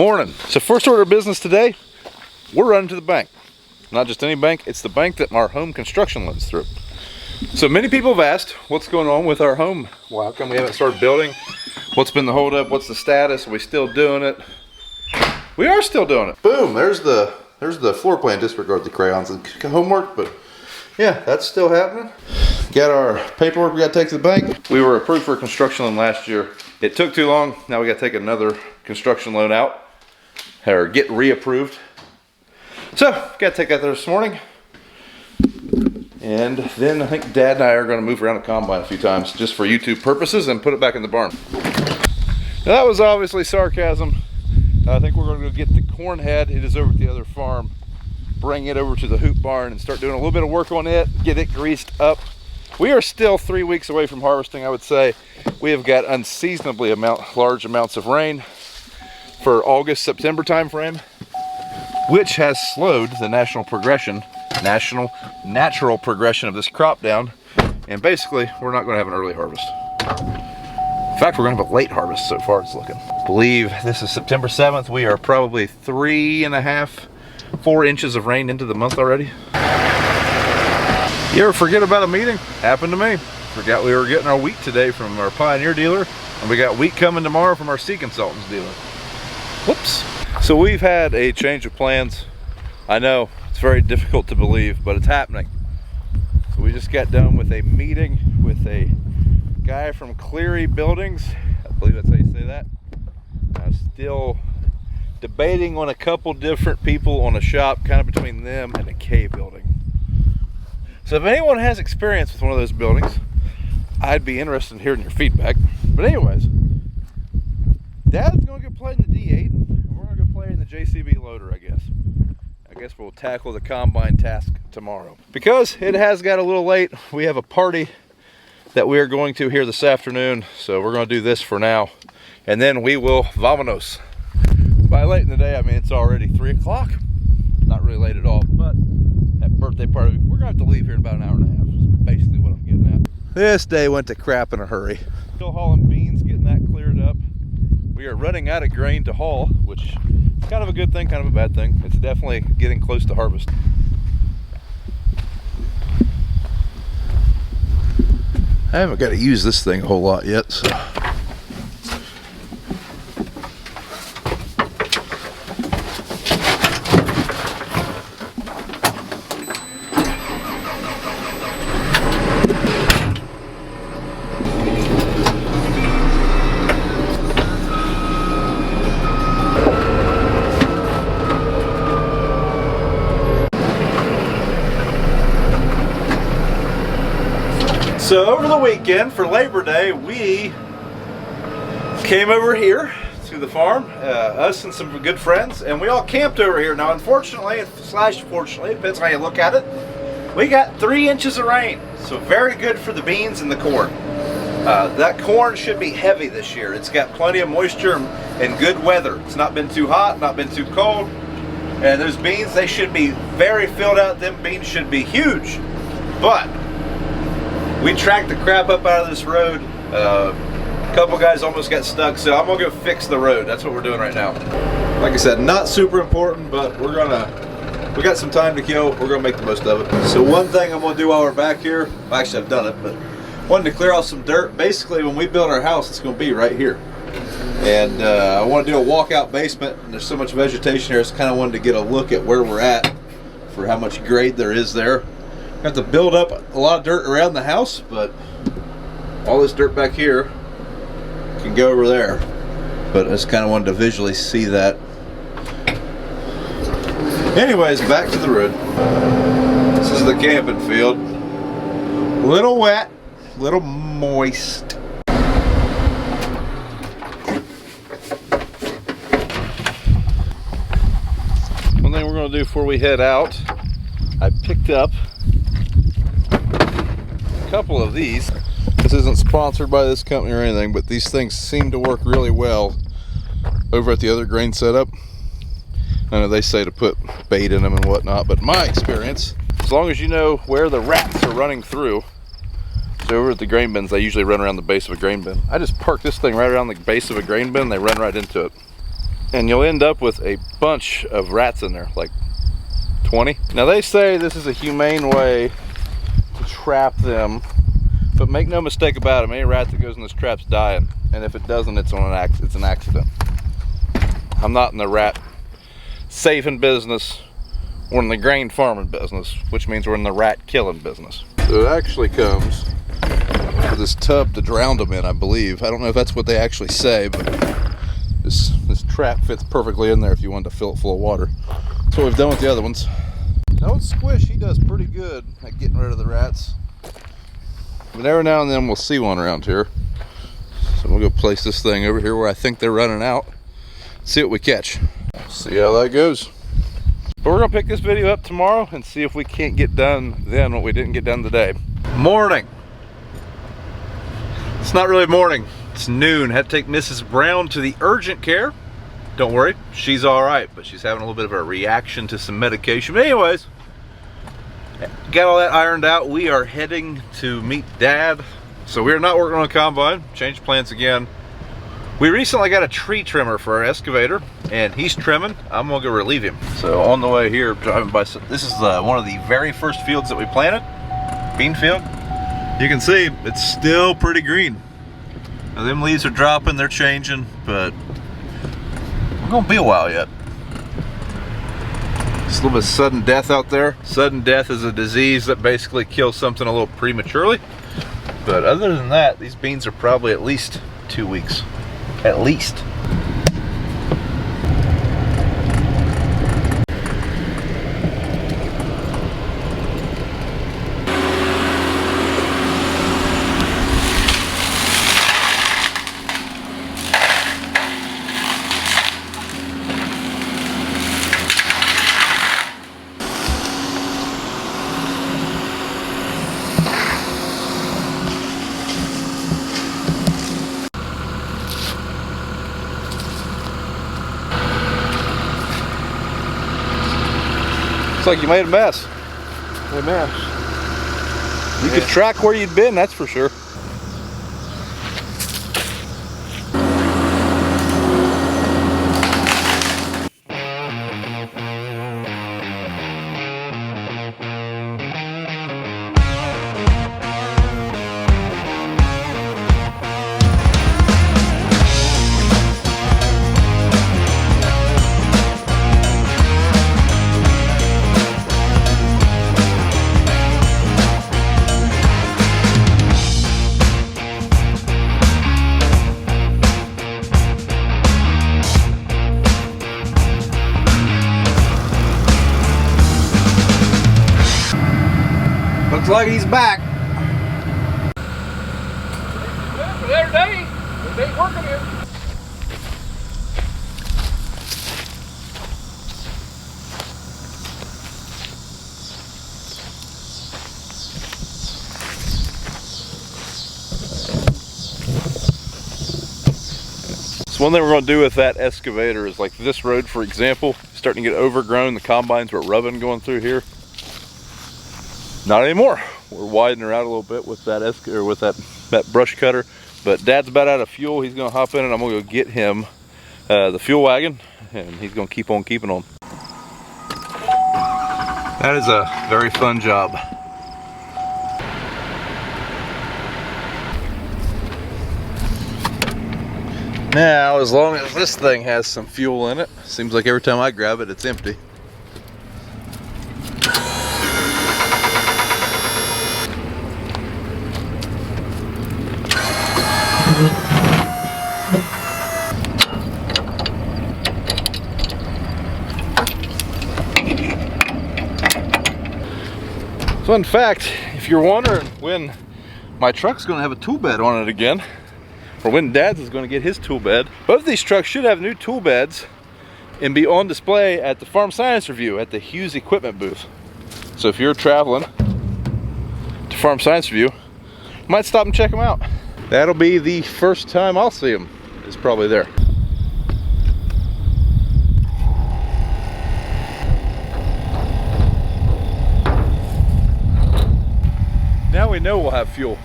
Morning. So first order of business today, we're running to the bank. Not just any bank, it's the bank that our home construction lends through. So many people have asked what's going on with our home. Well, how come we haven't started building? What's been the holdup? What's the status? Are we still doing it? We are still doing it. Boom, there's the floor plan. Disregard the crayons and homework, but yeah, that's still happening. Got our paperwork we got to take to the bank. We were approved for a construction loan last year. It took too long. Now we got to take another construction loan out or get reapproved. So got to take that there this morning. And then I think Dad and I are going to move around the combine a few times just for YouTube purposes and put it back in the barn. Now that was obviously sarcasm. I think we're going to go get the corn head. It is over at the other farm. Bring it over to the hoop barn and start doing a little bit of work on it, get it greased up. We are still 3 weeks away from harvesting, I would say. We have got unseasonably large amounts of rain for August, September time frame, which has slowed the natural progression of this crop down. And basically, we're not going to have an early harvest. In fact, we're going to have a late harvest so far it's looking. I believe this is September 7th. We are probably 3.5, 4 inches of rain into the month already. You ever forget about a meeting? Happened to me. Forgot we were getting our wheat today from our Pioneer dealer, and we got wheat coming tomorrow from our C Consultants dealer. Whoops. So we've had a change of plans. I know, it's very difficult to believe, but it's happening. So we just got done with a meeting with a guy from Cleary Buildings. I believe that's how you say that. I'm still debating on a couple different people on a shop, kind of between them and a K building. So if anyone has experience with one of those buildings, I'd be interested in hearing your feedback. But anyways, Dad's going to go play in the D8, and we're going to go play in the JCB loader, I guess. I guess we'll tackle the combine task tomorrow. Because it has got a little late, we have a party that we are going to here this afternoon. So we're going to do this for now, and then we will vamonos. By late in the day, I mean it's already 3 o'clock. Not really late at all, but that birthday party, we're gonna have to leave here in about an hour and a half. Is basically what I'm getting at. This day went to crap in a hurry. Still hauling beans, getting that cleared up. We are running out of grain to haul, which is kind of a good thing, kind of a bad thing. It's definitely getting close to harvest. I haven't got to use this thing a whole lot yet, so. So over the weekend for Labor Day, we came over here to the farm, us and some good friends, and we all camped over here. Now unfortunately, slash fortunately, it depends how you look at it, we got 3 inches of rain. So very good for the beans and the corn. That corn should be heavy this year. It's got plenty of moisture and good weather. It's not been too hot, not been too cold. And those beans, they should be very filled out. Them beans should be huge. But we tracked the crap up out of this road. A couple guys almost got stuck, so I'm gonna go fix the road. That's what we're doing right now. Like I said, not super important, but we got some time to kill. We're gonna make the most of it. So one thing I'm gonna do while we're back here, well, actually I've done it, but wanted to clear off some dirt. Basically, when we build our house, it's gonna be right here. And I want to do a walkout basement, and there's so much vegetation here, so kind of wanted to get a look at where we're at for how much grade there is there. I have to build up a lot of dirt around the house, but all this dirt back here can go over there. But I just kind of wanted to visually see that. Anyways, back to the road. This is the camping field. A little wet, a little moist. One thing we're going to do before we head out, I picked up couple of these. This isn't sponsored by this company or anything, but these things seem to work really well over at the other grain setup. I know they say to put bait in them and whatnot, but in my experience, as long as you know where the rats are running through. So over at the grain bins, they usually run around the base of a grain bin. I just park this thing right around the base of a grain bin, they run right into it. and you'll end up with a bunch of rats in there, like 20. Now they say this is a humane way to trap them, but make no mistake about it, any rat that goes in this trap's dying, and if it doesn't, it's an accident. I'm not in the rat saving business. We're in the grain farming business, which means we're in the rat killing business. So it actually comes with this tub to drown them in, I believe. I don't know if that's what they actually say, but this trap fits perfectly in there if you wanted to fill it full of water. That's what we've done with the other ones. Old Squish, he does pretty good at getting rid of the rats. But every now and then we'll see one around here. So we'll go place this thing over here where I think they're running out. See what we catch. See how that goes. But we're gonna pick this video up tomorrow and see if we can't get done then what we didn't get done today. Morning. It's not really morning, it's noon. Had to take Mrs. Brown to the urgent care. Don't worry, she's all right, but she's having a little bit of a reaction to some medication. But anyways, got all that ironed out. We are heading to meet Dad. So we're not working on a combine, changed plans again. We recently got a tree trimmer for our excavator, and he's trimming. I'm gonna go relieve him. So on the way here, driving by, this is one of the very first fields that we planted, bean field. You can see it's still pretty green. Now them leaves are dropping, they're changing, but it's gonna be a while yet. It's a little bit of sudden death out there. Sudden death is a disease that basically kills something a little prematurely. But other than that, these beans are probably at least 2 weeks. At least. Looks like you made a mess. A mess. You could track where you'd been, that's for sure. Looks like he's back. Their day. Their day's working here. So one thing we're going to do with that excavator is, like this road, for example, starting to get overgrown. The combines were rubbing going through here. Not anymore. We're widening her out a little bit with that that brush cutter. But Dad's about out of fuel. He's gonna hop in and I'm gonna go get him the fuel wagon, and he's gonna keep on keeping on. That is a very fun job. Now, as long as this thing has some fuel in it, seems like every time I grab it, it's empty. So in fact, if you're wondering when my truck's going to have a tool bed on it again, or when Dad's is going to get his tool bed, both of these trucks should have new tool beds and be on display at the Farm Science Review at the Hughes Equipment booth. So if you're traveling to Farm Science Review, you might stop and check them out. That'll be the first time I'll see them, is probably there. Now we know we'll have fuel.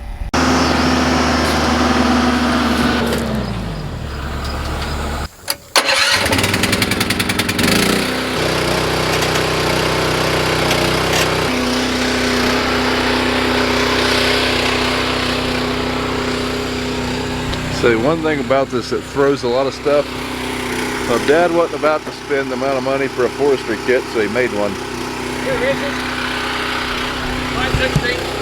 So one thing about this, it throws a lot of stuff. Well, Dad wasn't about to spend the amount of money for a forestry kit, so he made one. Here, Richard. 516.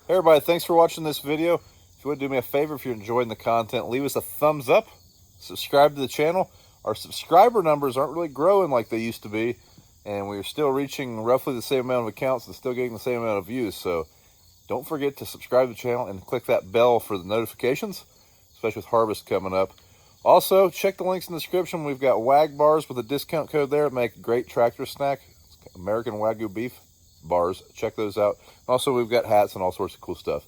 Hey everybody, thanks for watching this video. If you would do me a favor, if you're enjoying the content, leave us a thumbs up, subscribe to the channel. Our subscriber numbers aren't really growing like they used to be, and we're still reaching roughly the same amount of accounts and still getting the same amount of views. So don't forget to subscribe to the channel and click that bell for the notifications, especially with harvest coming up. Also, check the links in the description. We've got WagBars with a discount code there. Make a great tractor snack. It's American Wagyu beef bars. Check those out. Also, we've got hats and all sorts of cool stuff.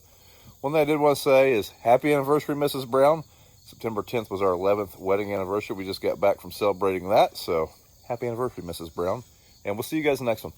One thing I did want to say is happy anniversary, Mrs. Brown. September 10th was our 11th wedding anniversary. We just got back from celebrating that. So happy anniversary, Mrs. Brown. And we'll see you guys in the next one.